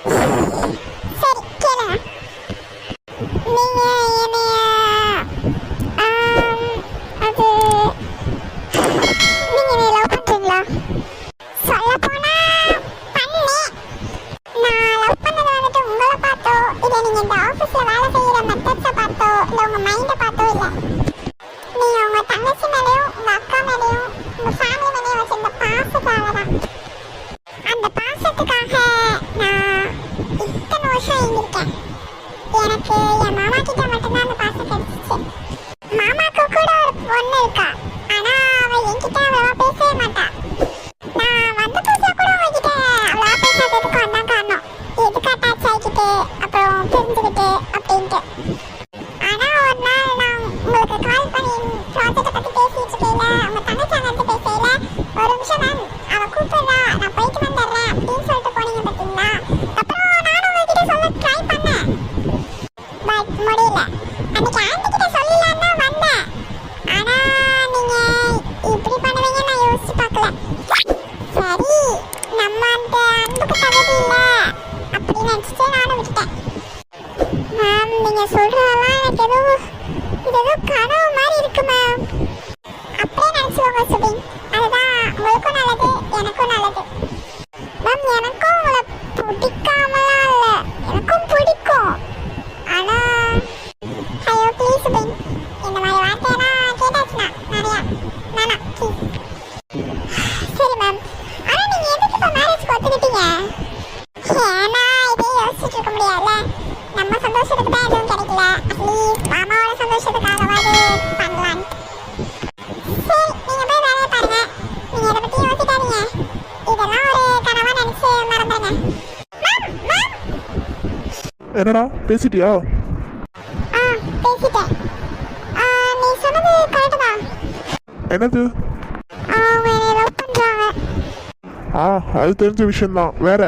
சரி கேளுங்க. நீங்க என்னைய அது நீங்க என்னைய லவ் பண்றீங்களா? சொல்ல போனா பண்ணேன். நான் லவ் பண்ணது வந்துட்டு உங்களை பார்த்தோ இல்லை நீங்கள் இந்த ஆஃபீஸில் வேலை செய்கிற மெத்தட்ஸை பார்த்தோ இல்லை உங்கள் மைண்டை பார்த்தோ இல்லை. நீங்கள் உங்கள் தங்கச்சி மேலேயும் உங்கள் அக்கா மேலேயும் உங்கள் ஃபேமிலி மேலேயும் வச்சிருந்த பாசத்தால தான். அந்த பாசத்துக்காக நான் இத்தனை வருஷம் இருந்திருக்கேன். எனக்கு என் மாமா கிட்ட மட்டும்தான் அந்த பாசம் கிடைச்சிச்சு. மாமாக்கு கூட ஒரு பொண்ணு இருக்கா, ஆனால் அவள் என்கிட்ட அவ்வளவா பேசவே மாட்டா. நான் வந்த புதுசாக கூட உங்ககிட்ட அவ்வளவா பேசாததுக்கு அதான் காரணம். எதுக்கு அட்டாச் ஆகிக்கிட்டு அப்புறம் தெரிஞ்சுக்கிட்டு அப்படின்ட்டு. ஆனால் ஒரு நாள் நான் உங்களுக்கு கால் பண்ணி ப்ராஜெக்டை பற்றி பேசிட்டு இருக்கையில உங்கள் தங்கச்சி அங்கே பேசையில ஒரு நிமிஷம் மேம் அவள் கூப்பிடுறா நான் போயிட்டு வந்துடுறேன் அப்படின்னு சொல்லிட்டு போனீங்க பார்த்தீங்களா. அப்புறம் நானும் உங்ககிட்ட சொல்ல ட்ரை பண்ணேன், பட் முடியல. அன்னைக்கு ஆண்டி கிட்ட சொல்லலான்னு தான் வந்தேன். ஆனால் நீங்கள் இப்படி பண்ணுவீங்க நான் யோசிச்சு பார்க்கல. சரி நம்ம அந்த அன்புக்கு தகுதி இல்லை அப்படின்னு நினச்சிட்டு நானும் விட்டுட்டேன். மேம் நீங்கள் சொல்கிறதெல்லாம் எனக்கு இது ஏதோ கனவு மாதிரி இருக்கு மேம். அப்படியே நினச்சிக்கோங்க சுபின், அதுதான் உங்களுக்கும் நல்லது எனக்கும் நல்லது. மேம் எனக்கும் உங்களை பிடிக்காமலாம் இல்லை, எனக்கும் பிடிக்கும். ஆனால் ஐயோ ப்ளீஸ் சுபின், இந்த மாதிரி வார்த்தையெல்லாம் கேட்டாச்சுன்னா நிறையா வேணாம் ப்ளீஸ். சரி மேம், ஆனால் நீங்கள் எதுக்கு இப்போ மேரேஜ்க்கு ஒத்துக்கிட்டீங்க? ஏன்னா இதே யோசிச்சுட்டு இருக்க முடியாதுல்ல. நம்ம சந்தோஷத்துக்கு தான் எதுவும் கிடைக்கல, அட்லீஸ்ட் மாமாவோட சந்தோஷத்துக்காகவாது பண்ணலான்னு. சரி நீங்கள் போய் வேலையை பாருங்க, நீங்கள் இதை பற்றி யோசிக்காதீங்க. இதெல்லாம் ஒரு கனவாக நினச்சி மறந்துடுங்க. Ma'am ma'am. என்னடா பேசிட்டியா? பேசிட்டேன். நீ சொன்னது கரெக்டு தான். என்னது? அவங்க என்னை லவ் பண்ணுறாங்க. அது தெரிஞ்ச விஷயம்தான். வேற